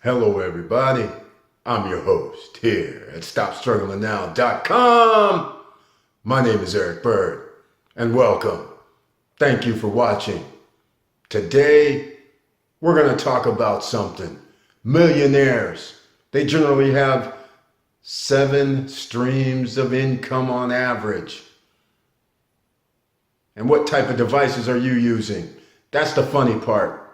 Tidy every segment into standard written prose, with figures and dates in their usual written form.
Hello, everybody. I'm your host here at StopStrugglingNow.com. My name is Eric Bird, and welcome. Thank you for watching. Today, we're going to talk about something. Millionaires. They generally have 7 streams of income on average. And what type of devices are you using? That's the funny part.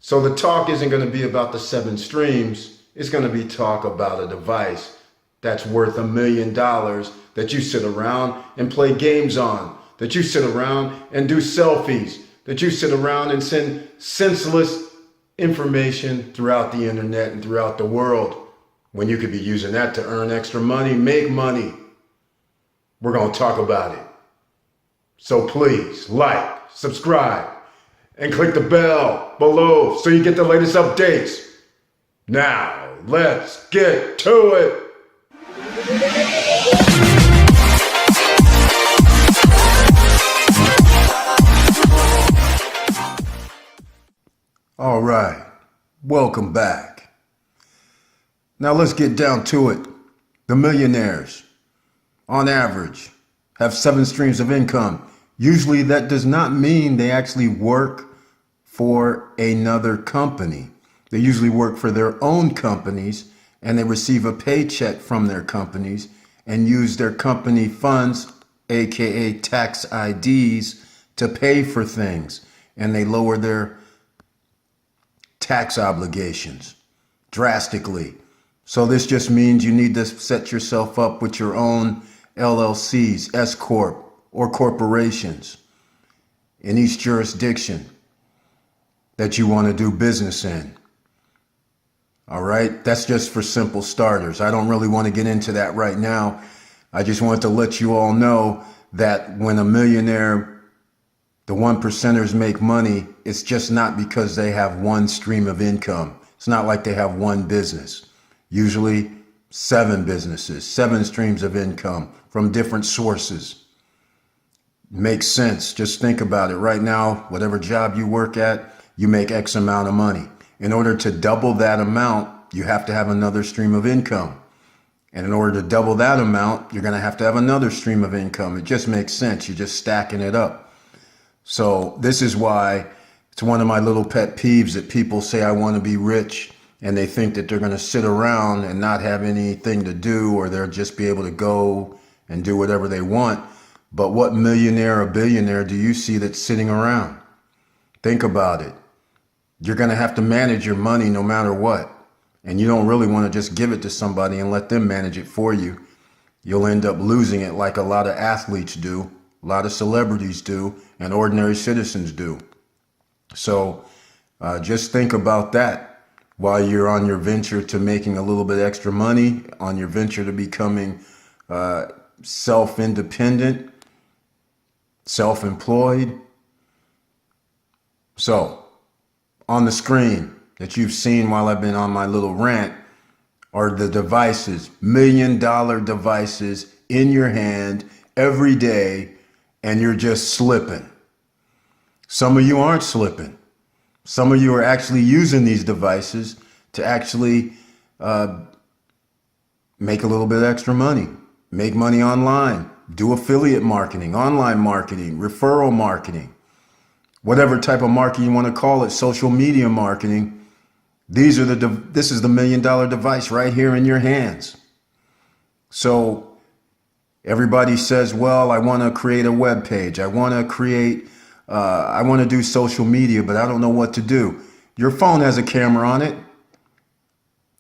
So the talk isn't going to be about the 7 streams. It's going to be talk about a device that's worth $1 million that you sit around and play games on, that you sit around and do selfies, that you sit around and send senseless information throughout the internet and throughout the world, when you could be using that to earn extra money, make money. We're going to talk about it. So please like, subscribe, and click the bell below so you get the latest updates. Now, let's get to it. All right, welcome back. Now let's get down to it. The millionaires, on average, have 7 streams of income. Usually that does not mean they actually work for another company. They usually work for their own companies, and they receive a paycheck from their companies and use their company funds, aka tax IDs, to pay for things. And they lower their tax obligations drastically. So this just means you need to set yourself up with your own LLCs, S Corp, or corporations in each jurisdiction that you want to do business in. All right, that's just for simple starters. I don't really want to get into that right now. I just want to let you all know that when a millionaire, the 1%ers make money, it's just not because they have one stream of income. It's not like they have one business. Usually 7 businesses, 7 streams of income from different sources. Makes sense. Just think about it. Right now, whatever job you work at, you make X amount of money. In order to double that amount, you have to have another stream of income. And in order to double that amount, you're going to have another stream of income. It just makes sense. You're just stacking it up. So this is why it's one of my little pet peeves that people say, I want to be rich, and they think that they're going to sit around and not have anything to do, or they'll just be able to go and do whatever they want. But what millionaire or billionaire do you see that's sitting around? Think about it. You're going to have to manage your money no matter what. And you don't really want to just give it to somebody and let them manage it for you. You'll end up losing it like a lot of athletes do, a lot of celebrities do, and ordinary citizens do. So just think about that while you're on your venture to making a little bit extra money, on your venture to becoming self-independent, self-employed. So, on the screen that you've seen while I've been on my little rant are the devices, $1 million devices in your hand every day, and you're just slipping. Some of you aren't slipping. Some of you are actually using these devices to actually make a little bit extra money, make money online, do affiliate marketing, online marketing, referral marketing, whatever type of marketing you want to call it, social media marketing. This is the $1 million device right here in your hands. So everybody says, well, I want to create a web page. I want to do social media, but I don't know what to do. Your phone has a camera on it.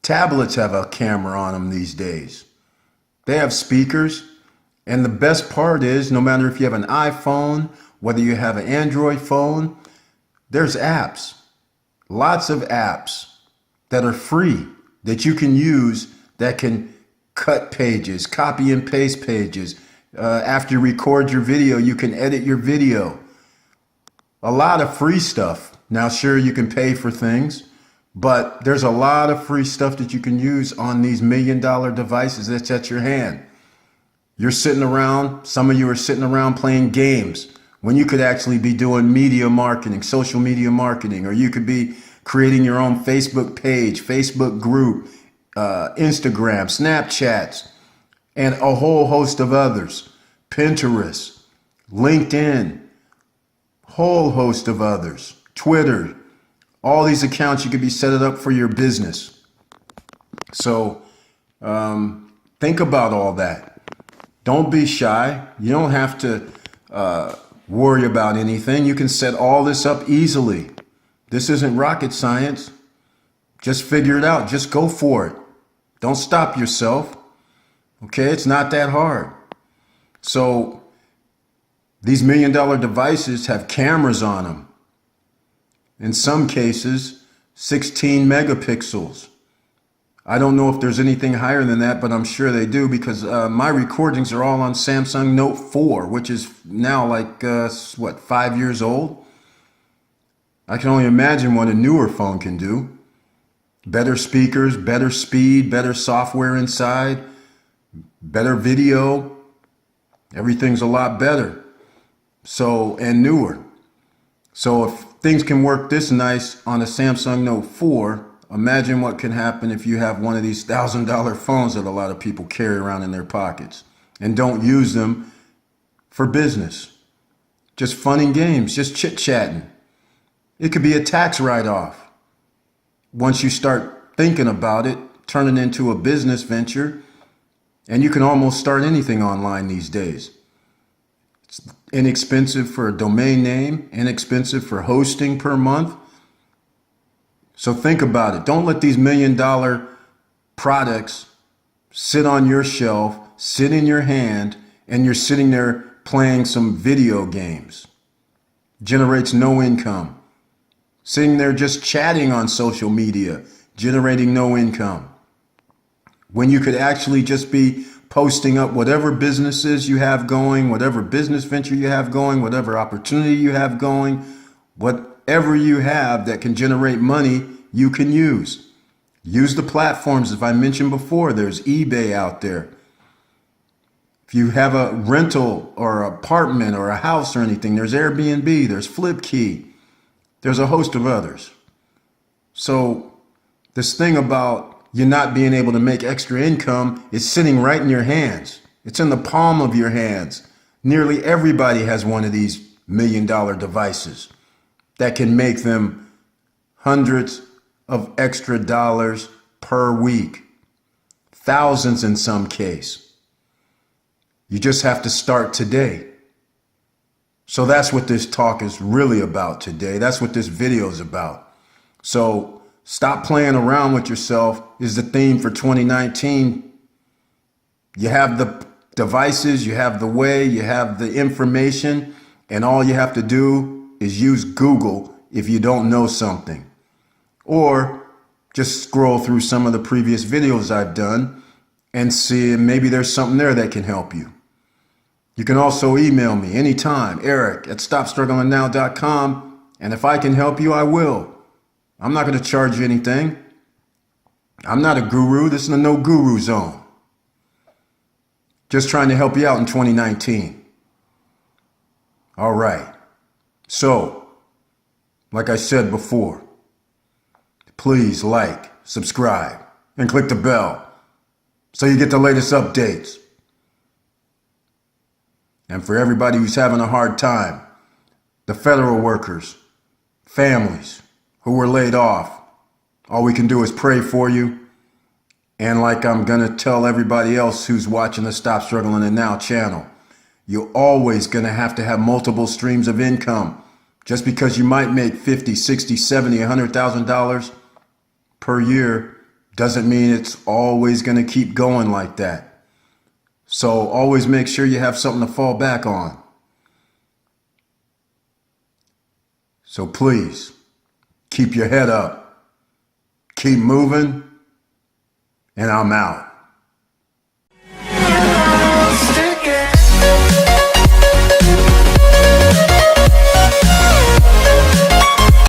Tablets have a camera on them these days. They have speakers. And the best part is, no matter if you have an iPhone, whether you have an Android phone, there's apps, lots of apps that are free that you can use that can cut pages, copy and paste pages. After you record your video, you can edit your video. A lot of free stuff. Now, sure, you can pay for things, but there's a lot of free stuff that you can use on these $1 million devices that's at your hand. You're sitting around, some of you are sitting around playing games when you could actually be doing media marketing, social media marketing, or you could be creating your own Facebook page, Facebook group, Instagram, Snapchats, and a whole host of others. Pinterest, LinkedIn, whole host of others. Twitter, all these accounts you could be set up for your business. So think about all that. Don't be shy. You don't have to worry about anything. You can set all this up easily. This isn't rocket science. Just figure it out. Just go for it. Don't stop yourself. Okay, it's not that hard. So these $1 million devices have cameras on them. In some cases, 16 megapixels. I don't know if there's anything higher than that, but I'm sure they do, because my recordings are all on Samsung Note 4, which is now like, 5 years old? I can only imagine what a newer phone can do. Better speakers, better speed, better software inside, better video. Everything's a lot better. So, and newer. So if things can work this nice on a Samsung Note 4, imagine what can happen if you have one of these $1,000 phones that a lot of people carry around in their pockets and don't use them for business. Just fun and games, just chit-chatting. It could be a tax write-off. Once you start thinking about it, turn it into a business venture, and you can almost start anything online these days. It's inexpensive for a domain name, inexpensive for hosting per month. So think about it. Don't let these $1 million products sit on your shelf, sit in your hand, and you're sitting there playing some video games. Generates no income. Sitting there just chatting on social media, generating no income. When you could actually just be posting up whatever businesses you have going, whatever business venture you have going, whatever opportunity you have going, whatever you have that can generate money, you can use. Use the platforms. As I mentioned before, there's eBay out there. If you have a rental or apartment or a house or anything, there's Airbnb, there's Flipkey, there's a host of others. So this thing about you not being able to make extra income is sitting right in your hands. It's in the palm of your hands. Nearly everybody has one of these $1 million devices that can make them hundreds of extra dollars per week, thousands in some case. You just have to start today. So that's what this talk is really about today. That's what this video is about. So stop playing around with yourself is the theme for 2019. You have the devices, you have the way, you have the information, and all you have to do is use Google if you don't know something. Or just scroll through some of the previous videos I've done and see maybe there's something there that can help you. You can also email me anytime, eric@stopstrugglingnow.com, and if I can help you, I will. I'm not going to charge you anything. I'm not a guru. This is a no guru zone. Just trying to help you out in 2019. All right. So, like I said before, please like, subscribe, and click the bell so you get the latest updates. And for everybody who's having a hard time, the federal workers, families who were laid off, all we can do is pray for you. And like I'm going to tell everybody else who's watching the Stop Struggling and Now channel, you're always going to have multiple streams of income. Just because you might make $50, $60, $70, $100,000 per year doesn't mean it's always going to keep going like that. So always make sure you have something to fall back on. So please, keep your head up, keep moving, and I'm out.